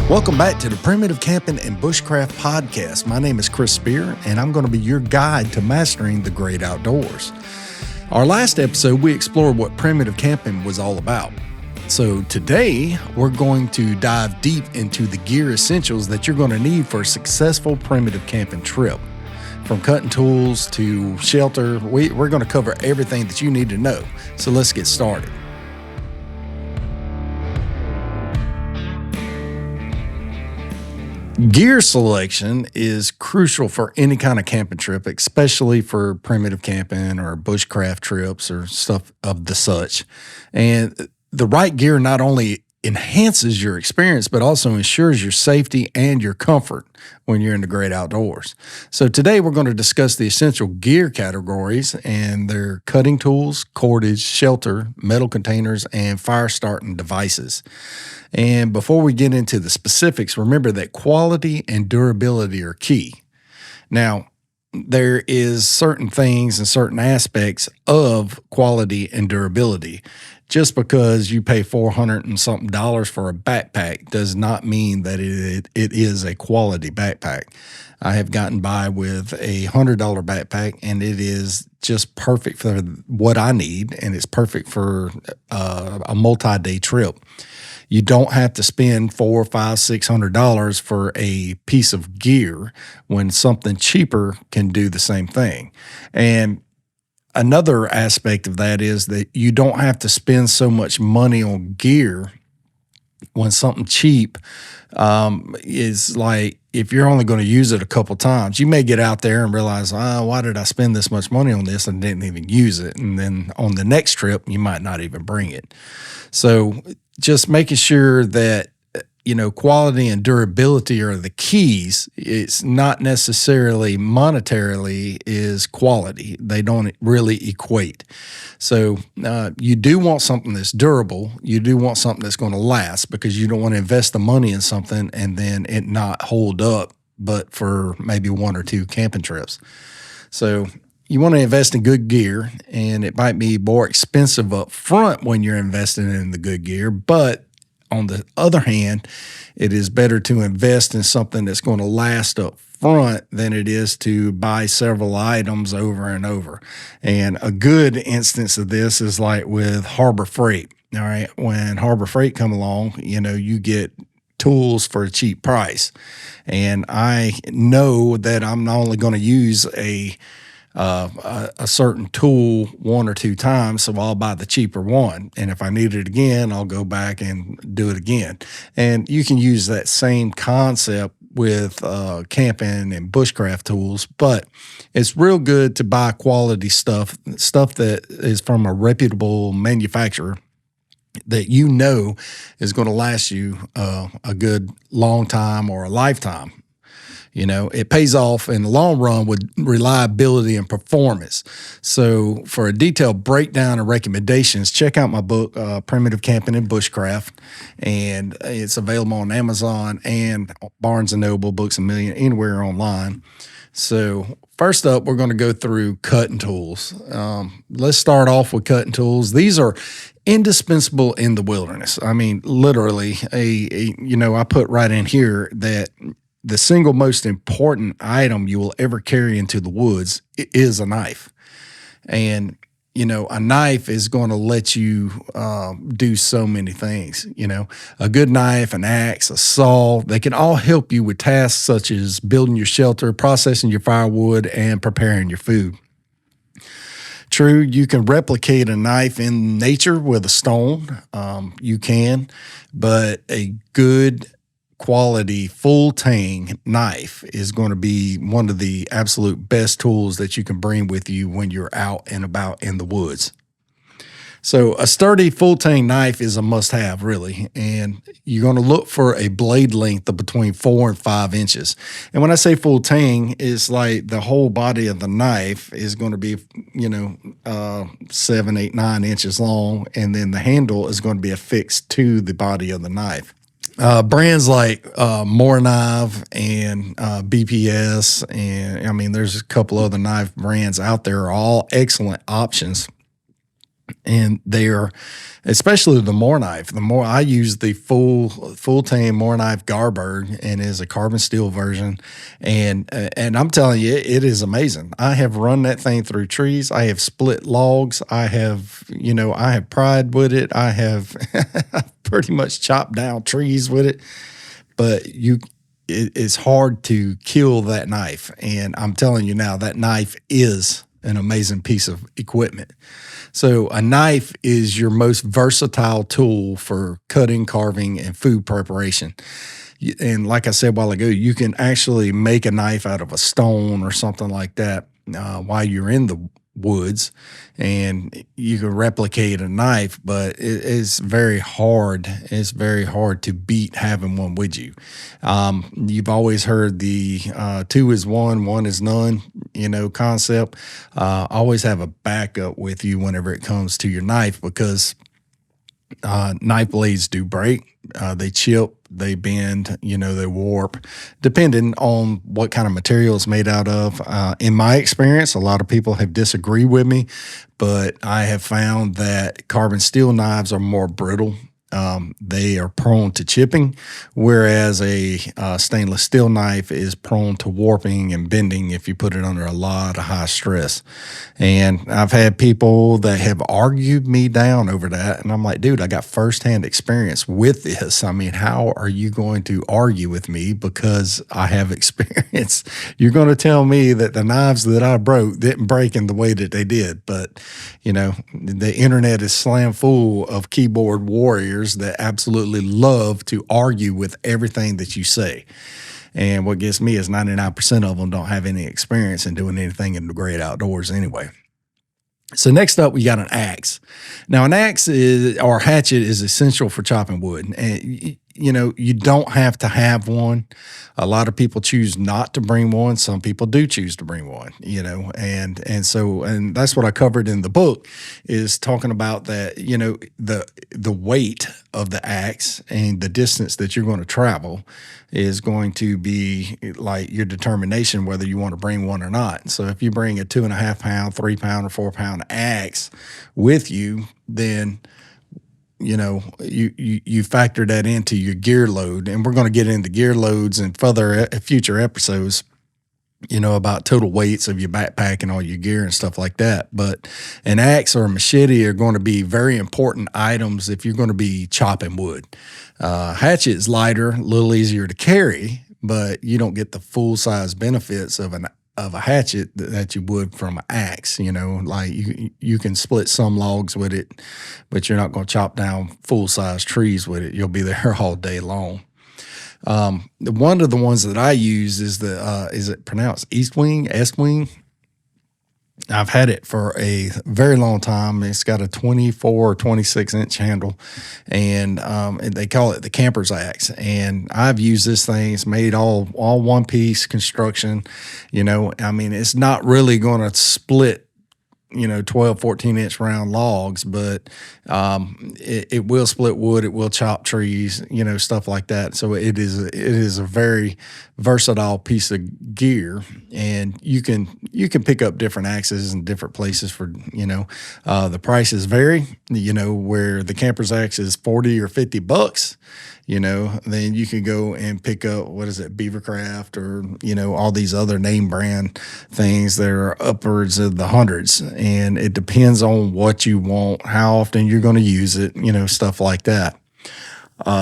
Welcome back to the Primitive Camping and Bushcraft podcast. My name is Chris Spear, and I'm going to be your guide to mastering the great outdoors. Our last episode, we explored what primitive camping was all about. So today, we're going to dive deep into the gear essentials that you're going to need for a successful primitive camping trip. From cutting tools to shelter, we're going to cover everything that you need to know. So let's get started. Gear selection is crucial for any kind of camping trip, especially for primitive camping or bushcraft trips or stuff of the such. And the right gear not only enhances your experience, but also ensures your safety and your comfort when you're in the great outdoors. So today we're going to discuss the essential gear categories and their cutting tools, cordage, shelter, metal containers, and fire starting devices. And before we get into the specifics, remember that quality and durability are key. Now, there is certain things and certain aspects of quality and durability. Just because you pay $400 and something for a backpack does not mean that it is a quality backpack. I have gotten by with a $100 backpack, and it is just perfect for what I need, and it's perfect for a multi-day trip. You don't have to spend $400, $500, $600 for a piece of gear when something cheaper can do the same thing. And another aspect of that is that you don't have to spend so much money on gear when something cheap is like, if you're only going to use it a couple times, you may get out there and realize, why did I spend this much money on this and didn't even use it? And then on the next trip, you might not even bring it. So just making sure that, quality and durability are the keys. It's not necessarily monetarily is quality. They don't really equate. So you do want something that's durable. You do want something that's going to last, because you don't want to invest the money in something and then it not hold up, but for maybe one or two camping trips. So you want to invest in good gear, and it might be more expensive up front when you're investing in the good gear, but on the other hand, it is better to invest in something that's going to last up front than it is to buy several items over and over. And a good instance of this is like with Harbor Freight. All right. When Harbor Freight come along, you get tools for a cheap price. And I know that I'm not only going to use a certain tool one or two times, so I'll buy the cheaper one. And if I need it again, I'll go back and do it again. And you can use that same concept with camping and bushcraft tools, but it's real good to buy quality stuff that is from a reputable manufacturer that is going to last you a good long time or a lifetime. It pays off in the long run with reliability and performance. So for a detailed breakdown and recommendations, check out my book, Primitive Camping and Bushcraft, and it's available on Amazon and Barnes & Noble, Books A Million, anywhere online. So first up, we're going to go through cutting tools. Let's start off with cutting tools. These are indispensable in the wilderness. I mean, literally, I put right in here that the single most important item you will ever carry into the woods is a knife. And, a knife is going to let you do so many things. A good knife, an axe, a saw, they can all help you with tasks such as building your shelter, processing your firewood, and preparing your food. True, you can replicate a knife in nature with a stone. You can, but a good quality full tang knife is going to be one of the absolute best tools that you can bring with you when you're out and about in the woods. So a sturdy full tang knife is a must-have, really, and you're going to look for a blade length of between 4 and 5 inches. And when I say full tang, it's like the whole body of the knife is going to be 7, 8, 9 inches long, and then the handle is going to be affixed to the body of the knife. Brands like Moreknife and BPS, and there's a couple other knife brands out there, are all excellent options. And they're, especially the Moore knife. The more I use the full tame Moore knife Garberg, and is a carbon steel version, and I'm telling you, it is amazing. I have run that thing through trees. I have split logs. I have pried with it. I have pretty much chopped down trees with it. But it's hard to kill that knife, and I'm telling you now, that knife is an amazing piece of equipment. So a knife is your most versatile tool for cutting, carving, and food preparation. And like I said a while ago, you can actually make a knife out of a stone or something like that while you're in the woods, and you can replicate a knife, but it's very hard. It's very hard to beat having one with you. You've always heard the 2 is 1, 1 is none, concept. Always have a backup with you whenever it comes to your knife, because knife blades do break. They chip, they bend, they warp, depending on what kind of material it's made out of. In my experience, a lot of people have disagreed with me, but I have found that carbon steel knives are more brittle. They are prone to chipping, whereas a stainless steel knife is prone to warping and bending if you put it under a lot of high stress. And I've had people that have argued me down over that, and I'm like, dude, I got firsthand experience with this. I mean, how are you going to argue with me because I have experience? You're going to tell me that the knives that I broke didn't break in the way that they did. But, the internet is slam full of keyboard warriors that absolutely love to argue with everything that you say. And what gets me is 99% of them don't have any experience in doing anything in the great outdoors anyway. So next up, we got an axe. Now, an axe or hatchet is essential for chopping wood. And, you don't have to have one. A lot of people choose not to bring one. Some people do choose to bring one, and that's what I covered in the book, is talking about that, the weight of the axe and the distance that you're going to travel is going to be like your determination whether you want to bring one or not. So if you bring a 2.5 pound, 3 pound, or 4 pound axe with you, then you factor that into your gear load. And we're going to get into gear loads in future episodes, about total weights of your backpack and all your gear and stuff like that. But an axe or a machete are going to be very important items if you're going to be chopping wood. Hatchet is lighter, a little easier to carry, but you don't get the full size benefits of a hatchet that you would from an axe. Like you can split some logs with it, but you're not going to chop down full size trees with it. You'll be there all day long. One of the ones that I use is is it pronounced Eastwing, Estwing? I've had it for a very long time. It's got a 24 or 26 inch handle, and they call it the camper's axe. And I've used this thing. It's made all one piece construction. It's not really going to split 12, 14 inch round logs, but it will split wood. It will chop trees, stuff like that. So it is a very versatile piece of gear, and you can pick up different axes in different places for, the prices vary, where the camper's axe is 40 or 50 bucks. Then you can go and pick up, Beavercraft or, all these other name brand things that are upwards of the hundreds. And it depends on what you want, how often you're going to use it, stuff like that.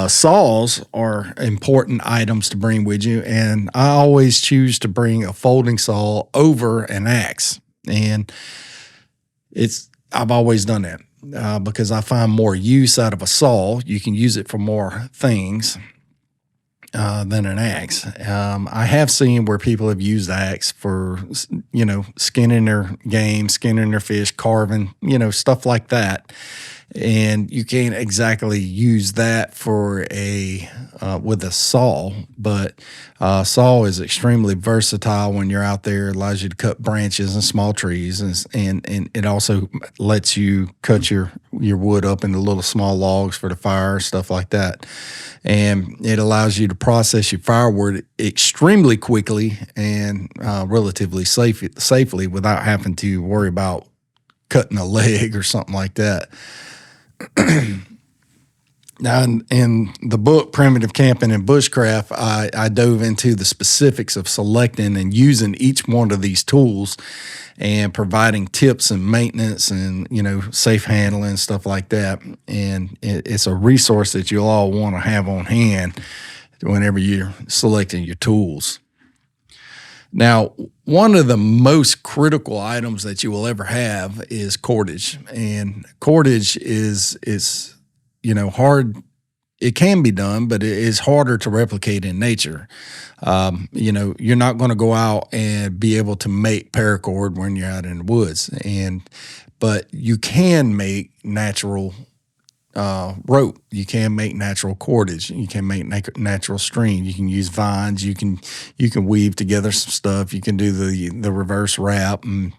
Saws are important items to bring with you. And I always choose to bring a folding saw over an axe. And I've always done that. Because I find more use out of a saw. You can use it for more things than an axe. I have seen where people have used the axe for, skinning their game, skinning their fish, carving, stuff like that. And you can't exactly use that for with a saw, but saw is extremely versatile when you're out there. It allows you to cut branches and small trees, and it also lets you cut your wood up into little small logs for the fire, stuff like that. And it allows you to process your firewood extremely quickly and relatively safely without having to worry about cutting a leg or something like that. Now, in the book, Primitive Camping and Bushcraft, I dove into the specifics of selecting and using each one of these tools and providing tips and maintenance and, safe handling, stuff like that. And it's a resource that you'll all want to have on hand whenever you're selecting your tools. Now, one of the most critical items that you will ever have is cordage. And cordage is hard. It can be done, but it is harder to replicate in nature. You're not going to go out and be able to make paracord when you're out in the woods, but you can make natural rope. You can make natural cordage. You can make natural string. You can use vines. You can weave together some stuff. You can do the reverse wrap, and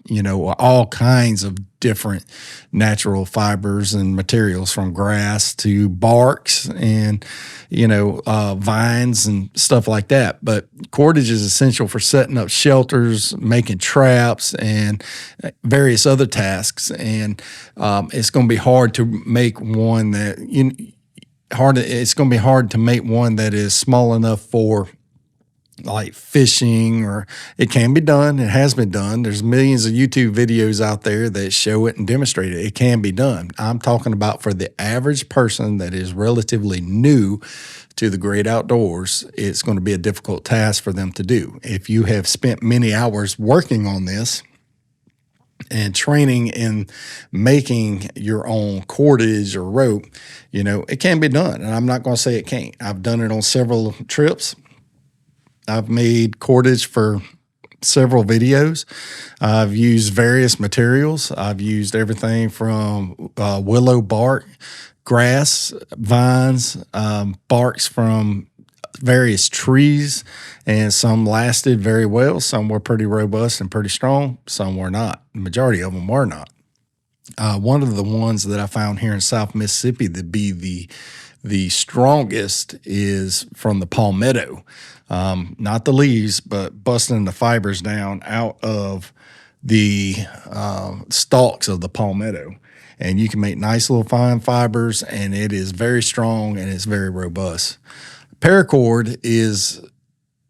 all kinds of different natural fibers and materials, from grass to barks and vines and stuff like that. But cordage is essential for setting up shelters, making traps, and various other tasks. And it's going to be hard to make one that it's going to be hard to make one that is small enough for like fishing, or it can be done. It has been done. There's millions of YouTube videos out there that show it and demonstrate it. It can be done. I'm talking about for the average person that is relatively new to the great outdoors. It's going to be a difficult task for them to do. If you have spent many hours working on this and training in making your own cordage or rope, it can be done. And I'm not going to say it can't. I've done it on several trips. I've made cordage for several videos. I've used various materials. I've used everything from willow bark, grass, vines, barks from various trees, and some lasted very well. Some were pretty robust and pretty strong. Some were not. The majority of them were not. One of the ones that I found here in South Mississippi to be the strongest is from the palmetto. Not the leaves, but busting the fibers down out of the stalks of the palmetto. And you can make nice little fine fibers, and it is very strong and it's very robust. Paracord is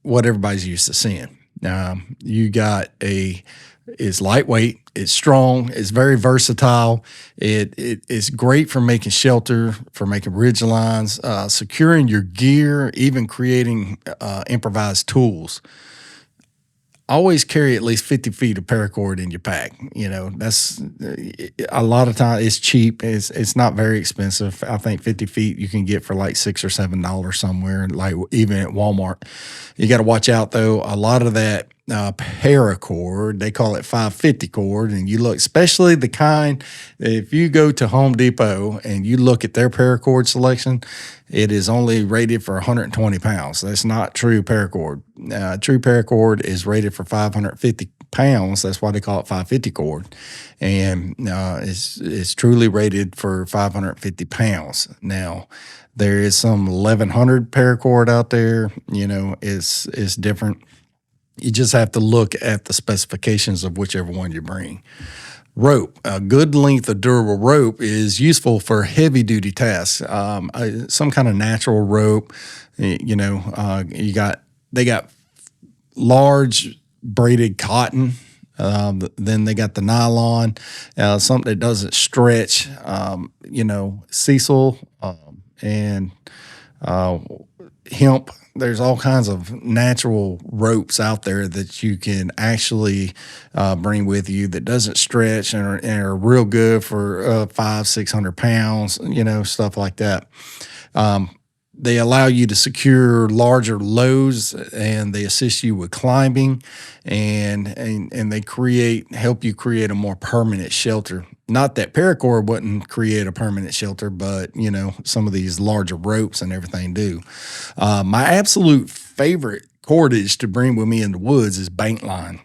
what everybody's used to seeing. It's lightweight, it's strong, it's very versatile. It's great for making shelter, for making ridge lines, securing your gear, even creating improvised tools. Always carry at least 50 feet of paracord in your pack. That's a lot of time. It's cheap. It's not very expensive. I think 50 feet you can get for like $6 or $7 somewhere, like even at Walmart. You got to watch out though. A lot of that paracord, they call it 550 cord, and you look, especially the kind, if you go to Home Depot and you look at their paracord selection, it is only rated for 120 pounds. That's not true paracord. True paracord is rated for 550 pounds. That's why they call it 550 cord. And it's truly rated for 550 pounds. Now, there is some 1100 paracord out there. It's different. You just have to look at the specifications of whichever one you bring. Rope. A good length of durable rope is useful for heavy-duty tasks. Some kind of natural rope. They got large braided cotton. Then they got the nylon, something that doesn't stretch. Sisal and hemp. There's all kinds of natural ropes out there that you can actually bring with you that doesn't stretch and are real good for 500-600 pounds, stuff like that. They allow you to secure larger loads, and they assist you with climbing, and they help you create a more permanent shelter. Not that paracord wouldn't create a permanent shelter, but some of these larger ropes and everything do. My absolute favorite cordage to bring with me in the woods is bank line.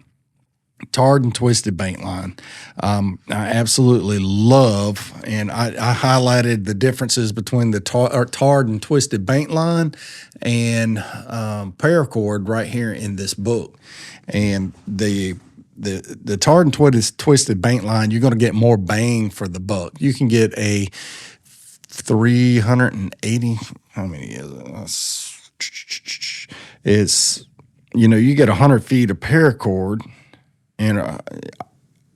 Tarred and twisted bank line. I absolutely love, and I highlighted the differences between the tarred and twisted bank line and paracord right here in this book. And the the tarred and twisted bank line, you're going to get more bang for the buck. You can get a 380. How many is it? It's, you get 100 feet of paracord and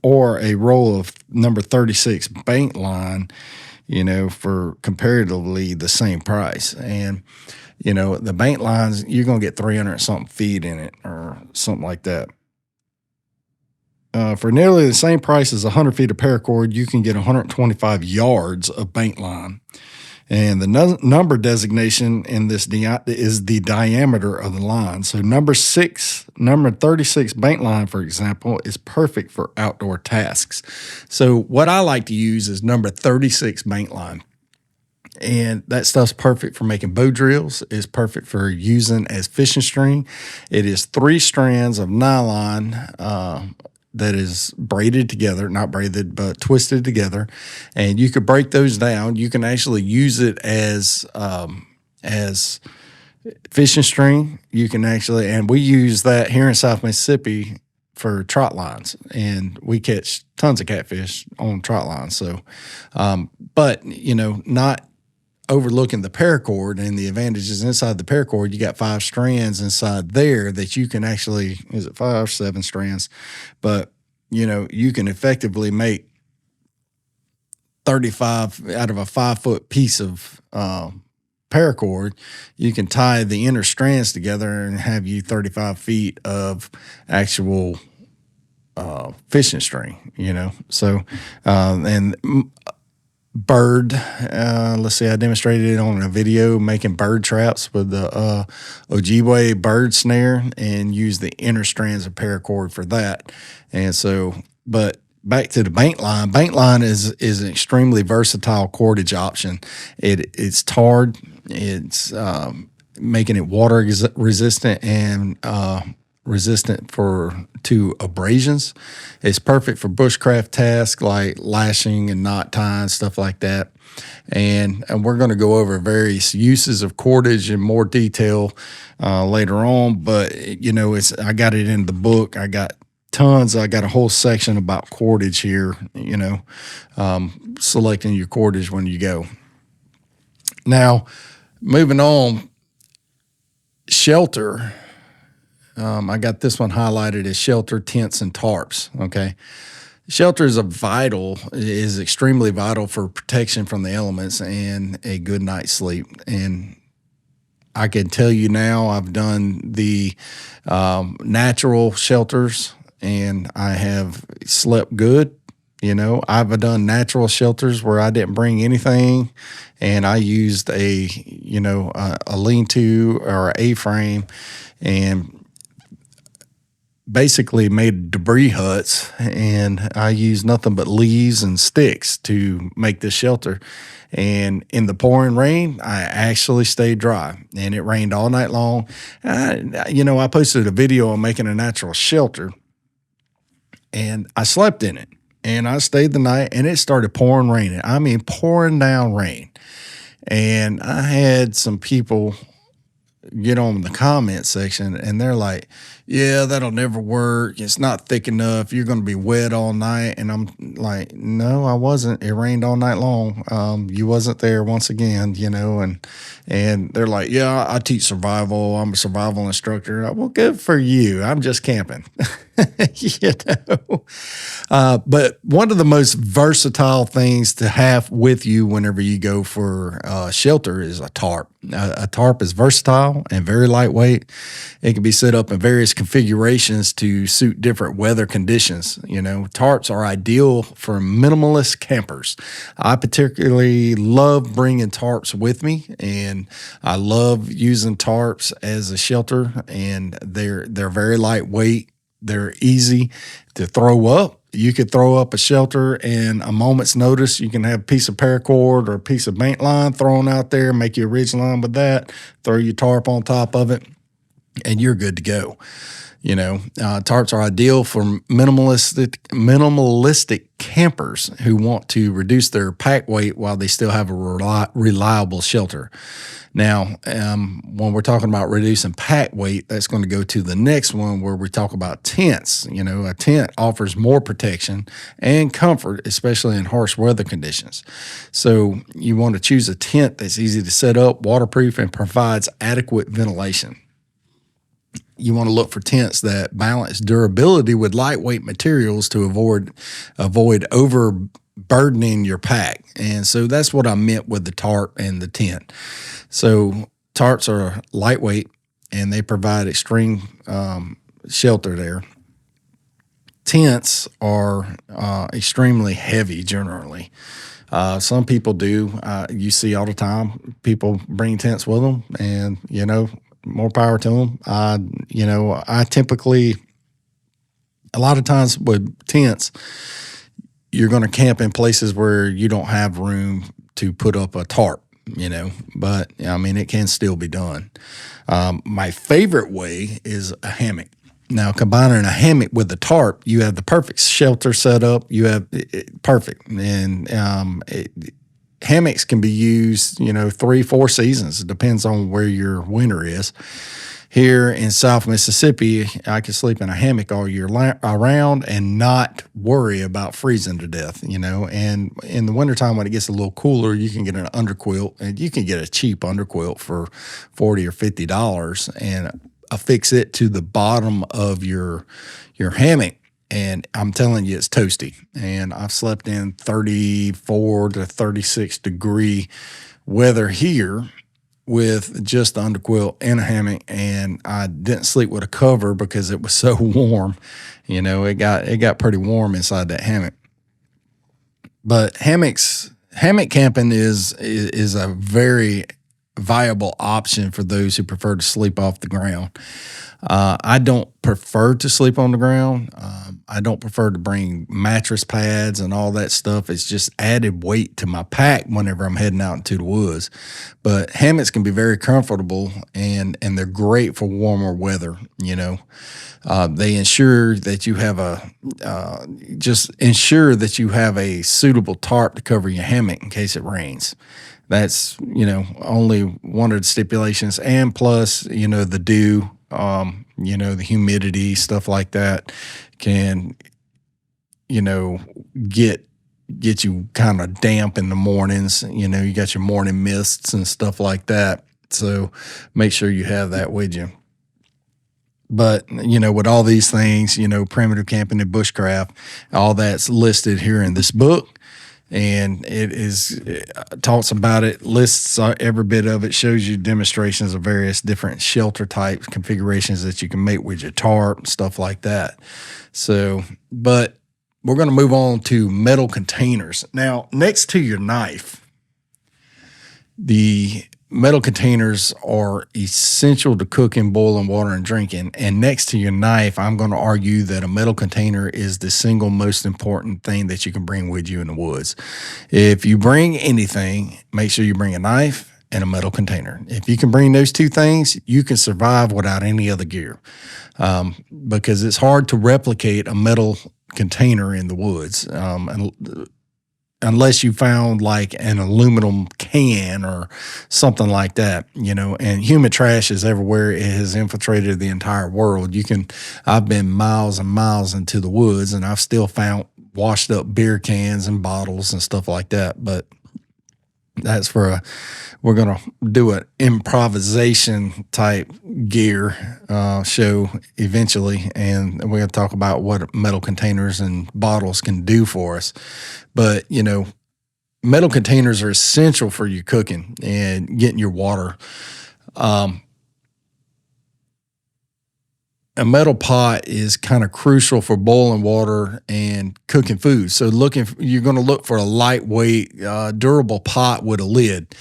or a roll of number 36 bank line, for comparatively the same price. And, the bank lines, you're going to get 300 something feet in it or something like that. For nearly the same price as 100 feet of paracord, you can get 125 yards of bank line. And the number designation in this is the diameter of the line. So number 36 bank line, for example, is perfect for outdoor tasks. So what I like to use is number 36 bank line. And that stuff's perfect for making bow drills. It's perfect for using as fishing string. It is 3 strands of nylon that is braided together, not braided, but twisted together. And you could break those down. You can actually use it as fishing string. You can actually, and we use that here in South Mississippi for trot lines, and we catch tons of catfish on trot lines. So, but, not overlooking the paracord and the advantages inside the paracord. You got 5 strands inside there that you can actually, is it 5 or 7 strands? But, you can effectively make 35 out of a 5-foot piece of paracord. You can tie the inner strands together and have you 35 feet of actual fishing string, So, and bird, let's see, I demonstrated it on a video making bird traps with the Ojibwe bird snare and use the inner strands of paracord for that. And so, but back to the bank line. Bank line is an extremely versatile cordage option. It's tarred. It's making it water resistant and resistant to abrasions. It's perfect for bushcraft tasks like lashing and knot tying, stuff like that. And we're going to go over various uses of cordage in more detail later on. But I got it in the book. I got tons. I got a whole section about cordage here. Selecting your cordage when you go. Now, moving on, shelter. I got this one highlighted as shelter, tents, and tarps. Okay. Shelter is extremely vital for protection from the elements and a good night's sleep. And I can tell you now, I've done the natural shelters and I have slept good. I've done natural shelters where I didn't bring anything and I used a lean-to or an A-frame and basically made debris huts, and I used nothing but leaves and sticks to make this shelter. And in the pouring rain, I actually stayed dry, and it rained all night long. I posted a video on making a natural shelter, and I slept in it, and I stayed the night, and it started pouring rain. I mean, pouring down rain. And I had some people get on the comment section, and they're like, yeah, that'll never work. It's not thick enough. You're going to be wet all night. And I'm like, no, I wasn't. It rained all night long. You wasn't there once again, and they're like, yeah, I teach survival. I'm a survival instructor. Well, good for you. I'm just camping. But one of the most versatile things to have with you whenever you go for shelter is a tarp. A tarp is versatile and very lightweight. It can be set up in various configurations to suit different weather conditions. Tarps are ideal for minimalist campers. I particularly love bringing tarps with me, and I love using tarps as a shelter, and they're very lightweight. They're easy to throw up. You could throw up a shelter in a moment's notice. You can have a piece of paracord or a piece of bank line thrown out there, make you a ridge line with that, throw your tarp on top of it. and you're good to go. Tarps are ideal for minimalistic campers who want to reduce their pack weight while they still have a reliable shelter. Now, when we're talking about reducing pack weight, that's going to go to the next one where we talk about tents. A tent offers more protection and comfort, especially in harsh weather conditions. So you want to choose a tent that's easy to set up, waterproof, and provides adequate ventilation. You want to look for tents that balance durability with lightweight materials to avoid overburdening your pack. And so that's what I meant with the tarp and the tent. So tarps are lightweight and they provide extreme shelter there. Tents are extremely heavy generally. Some people do. You see all the time people bring tents with them, and more power to them. I typically, a lot of times with tents, you're going to camp in places where you don't have room to put up a tarp, but it can still be done. My favorite way is a hammock. Now, combining a hammock with a tarp, you have the perfect shelter set up. You have perfect. And hammocks can be used, 3-4 seasons. It depends on where your winter is. Here in South Mississippi, I can sleep in a hammock all year around and not worry about freezing to death, And in the wintertime, when it gets a little cooler, you can get an underquilt, and you can get a cheap underquilt for $40 or $50 and affix it to the bottom of your hammock. And I'm telling you, it's toasty. And I've slept in 34 to 36 degree weather here with just the underquilt and a hammock. And I didn't sleep with a cover because it was so warm. It got pretty warm inside that hammock. But hammock camping is a very viable option for those who prefer to sleep off the ground. I don't prefer to sleep on the ground. I don't prefer to bring mattress pads and all that stuff. It's just added weight to my pack whenever I'm heading out into the woods. But hammocks can be very comfortable, and they're great for warmer weather. They ensure that you have a suitable tarp to cover your hammock in case it rains. That's, only one of the stipulations. And plus, the dew, the humidity, stuff like that can, get you kind of damp in the mornings. You got your morning mists and stuff like that. So make sure you have that with you. But, with all these things, primitive camping and bushcraft, all that's listed here in this book. And it talks about it, lists every bit of it, shows you demonstrations of various different shelter types, configurations that you can make with your tarp, stuff like that. So, but we're going to move on to metal containers. Now, next to your knife, the metal containers are essential to cooking, boiling water, and drinking. And next to your knife, I'm going to argue that a metal container is the single most important thing that you can bring with you in the woods. If you bring anything, make sure you bring a knife and a metal container. If you can bring those two things, you can survive without any other gear, because it's hard to replicate a metal container in the woods. Unless you found like an aluminum can or something like that, and human trash is everywhere. It has infiltrated the entire world. I've been miles and miles into the woods, and I've still found washed up beer cans and bottles and stuff like that. But that's we're going to do an improvisation type gear show eventually. And we're going to talk about what metal containers and bottles can do for us. But, metal containers are essential for your cooking and getting your water. A metal pot is kind of crucial for boiling water and cooking food. So you're going to look for a lightweight, durable pot with a lid.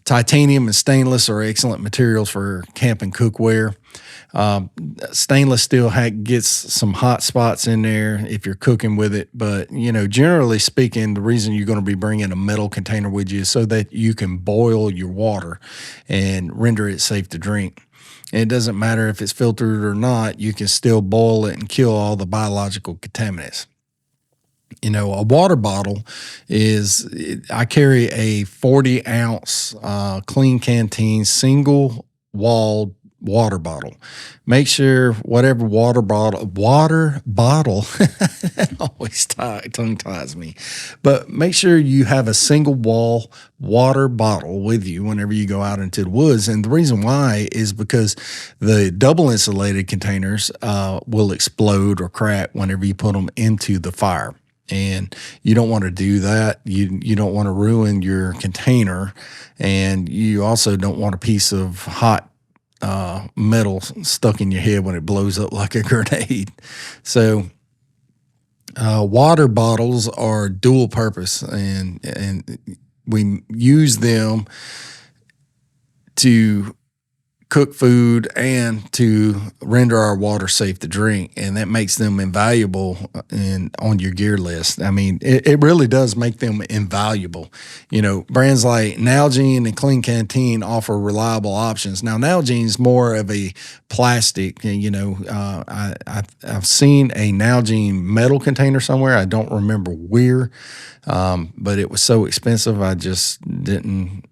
Titanium and stainless are excellent materials for camping cookware. Stainless steel gets some hot spots in there if you're cooking with it. But, generally speaking, the reason you're going to be bringing a metal container with you is so that you can boil your water and render it safe to drink. And it doesn't matter if it's filtered or not, you can still boil it and kill all the biological contaminants. A water bottle I carry a 40-ounce clean canteen single walled water bottle. Make sure whatever water bottle that always tongue ties me, but make sure you have a single wall water bottle with you whenever you go out into the woods. And the reason why is because the double insulated containers will explode or crack whenever you put them into the fire. And you don't want to do that. You don't want to ruin your container, and you also don't want a piece of hot metal stuck in your head when it blows up like a grenade. So water bottles are dual purpose, and we use them to cook food and to render our water safe to drink, and that makes them invaluable on your gear list. I mean, it really does make them invaluable. Brands like Nalgene and Clean Canteen offer reliable options. Now, Nalgene's more of a plastic. I've seen a Nalgene metal container somewhere. I don't remember where. But it was so expensive, I just didn't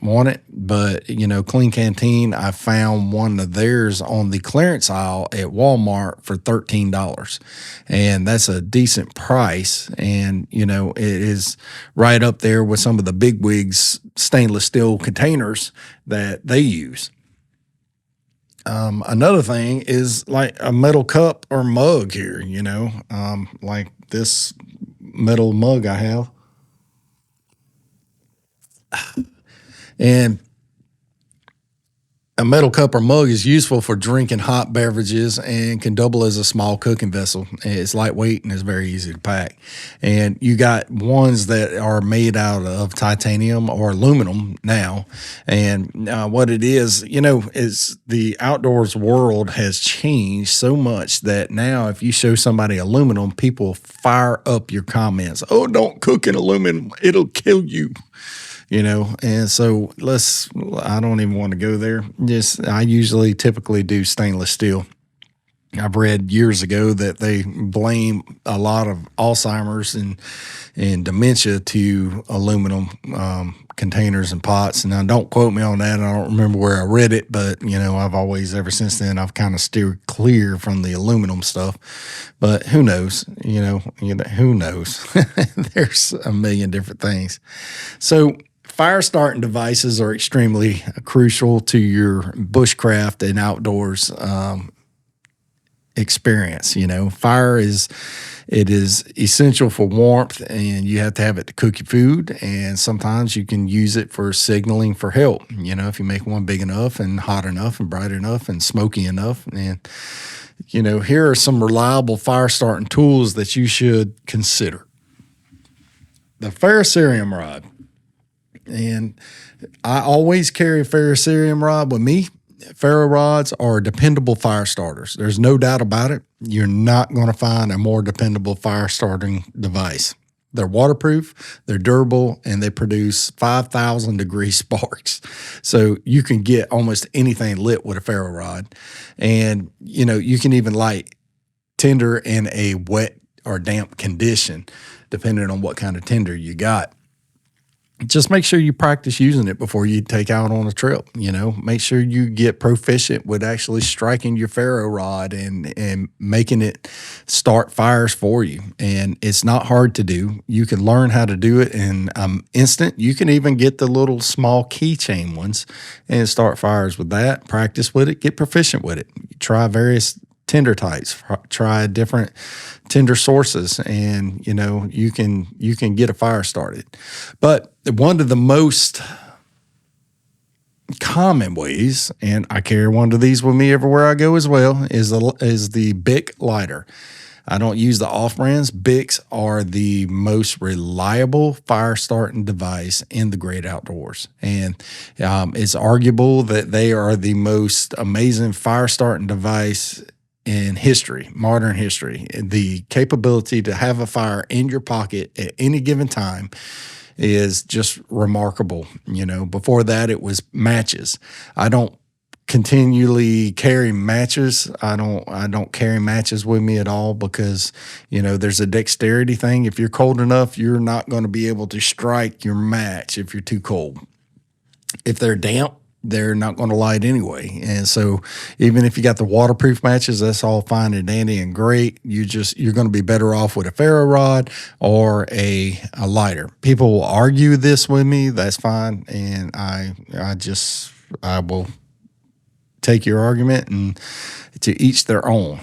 want it. But, Clean Canteen, I found one of theirs on the clearance aisle at Walmart for $13. And that's a decent price. And, it is right up there with some of the big wigs stainless steel containers that they use. Another thing is like a metal cup or mug here, like this metal mug I have. And a metal cup or mug is useful for drinking hot beverages and can double as a small cooking vessel. It's lightweight and it's very easy to pack. And you got ones that are made out of titanium or aluminum now. And what it is the outdoors world has changed so much that now if you show somebody aluminum, people fire up your comments. Oh, don't cook in aluminum. It'll kill you. And so I don't even want to go there. I usually typically do stainless steel. I've read years ago that they blame a lot of Alzheimer's and dementia to aluminum containers and pots. And now don't quote me on that. I don't remember where I read it, but I've always, ever since then, I've kind of steered clear from the aluminum stuff. But who knows? Who knows? There's a million different things. So fire starting devices are extremely crucial to your bushcraft and outdoors experience. Fire is essential for warmth, and you have to have it to cook your food. And sometimes you can use it for signaling for help. If you make one big enough and hot enough and bright enough and smoky enough. And here are some reliable fire starting tools that you should consider. The ferrocerium rod. And I always carry a ferrocerium rod with me. Ferro rods are dependable fire starters. There's no doubt about it. You're not going to find a more dependable fire starting device. They're waterproof, they're durable, and they produce 5,000 degree sparks. So you can get almost anything lit with a ferro rod. And, you can even light tinder in a wet or damp condition, depending on what kind of tinder you got. Just make sure you practice using it before you take out on a trip. Make sure you get proficient with actually striking your ferro rod and making it start fires for you. And it's not hard to do. You can learn how to do it in an instant. You can even get the little small keychain ones and start fires with that. Practice with it. Get proficient with it. Try various tinder types, try different tinder sources, and you can get a fire started. But one of the most common ways, and I carry one of these with me everywhere I go as well, is the Bic lighter. I don't use the off-brands. Bics are the most reliable fire starting device in the great outdoors. And it's arguable that they are the most amazing fire starting device in history, modern history. The capability to have a fire in your pocket at any given time is just remarkable. Before that, it was matches. I don't continually carry matches. I don't carry matches with me at all because, there's a dexterity thing. If you're cold enough, you're not going to be able to strike your match if you're too cold. If they're damp, they're not going to light anyway. And so even if you got the waterproof matches, that's all fine and dandy and great. You're going to be better off with a ferro rod or a lighter. People will argue this with me. That's fine. And I will take your argument, and to each their own,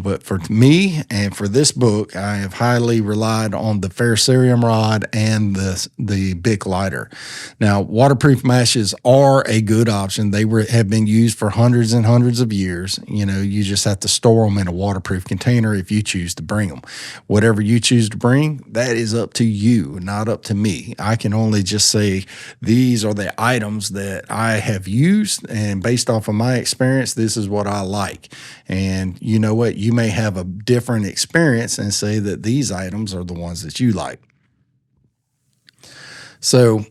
but for me and for this book, I have highly relied on the ferrocerium rod and the Bic lighter. Now, waterproof matches are a good option. They have been used for hundreds and hundreds of years. You just have to store them in a waterproof container if you choose to bring them. Whatever you choose to bring, that is up to you, not up to me. I can only just say these are the items that I have used, and based off of my experience, this is what I like. And you know what? You may have a different experience and say that these items are the ones that you like. So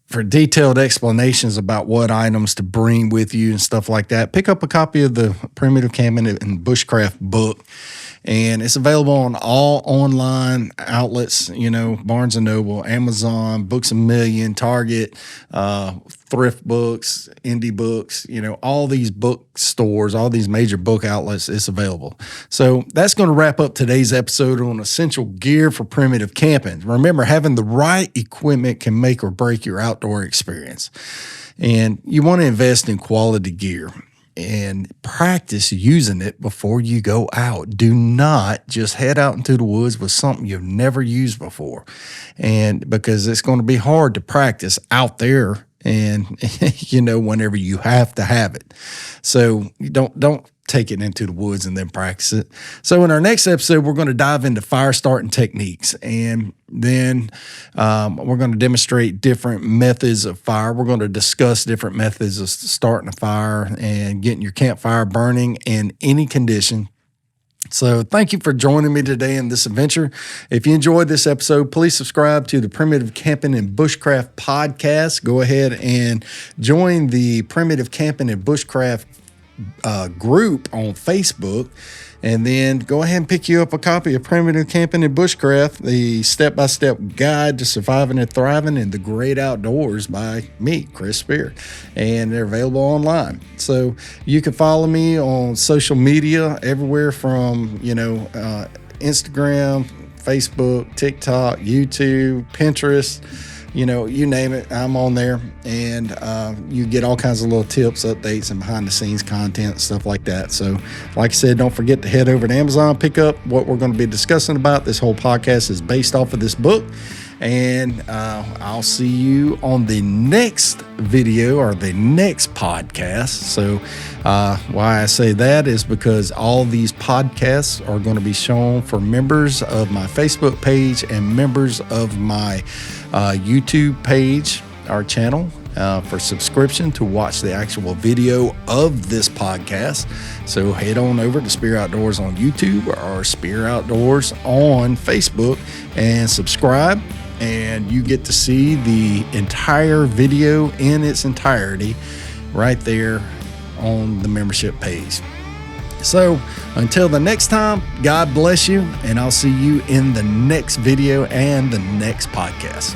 for detailed explanations about what items to bring with you and stuff like that, pick up a copy of the Primitive Camping and Bushcraft book. And it's available on all online outlets, Barnes & Noble, Amazon, Books A Million, Target, Thrift Books, Indie Books, all these bookstores, all these major book outlets, it's available. So that's going to wrap up today's episode on essential gear for primitive camping. Remember, having the right equipment can make or break your outdoor experience. And you want to invest in quality gear and practice using it before you go out. Do not just head out into the woods with something you've never used before. And because it's going to be hard to practice out there and, whenever you have to have it. So don't take it into the woods and then practice it. So in our next episode, we're going to dive into fire starting techniques, and then we're going to demonstrate different methods of fire. We're going to discuss different methods of starting a fire and getting your campfire burning in any condition. So thank you for joining me today in this adventure. If you enjoyed this episode, please subscribe to the Primitive Camping and Bushcraft podcast. Go ahead and join the Primitive Camping and Bushcraft group on Facebook, and then go ahead and pick you up a copy of Primitive Camping and Bushcraft, the step-by-step guide to surviving and thriving in the great outdoors by me, Chris Spear, and they're available online. So you can follow me on social media everywhere from Instagram, Facebook, TikTok, YouTube, Pinterest. You name it, I'm on there, and you get all kinds of little tips, updates, and behind-the-scenes content, stuff like that. So, like I said, don't forget to head over to Amazon, pick up what we're going to be discussing about. This whole podcast is based off of this book, and I'll see you on the next video or the next podcast. So, why I say that is because all these podcasts are going to be shown for members of my Facebook page and members of my YouTube page, our channel, for subscription to watch the actual video of this podcast. So head on over to Spear Outdoors on YouTube or Spear Outdoors on Facebook and subscribe, and you get to see the entire video in its entirety right there on the membership page. So until the next time, God bless you, and I'll see you in the next video and the next podcast.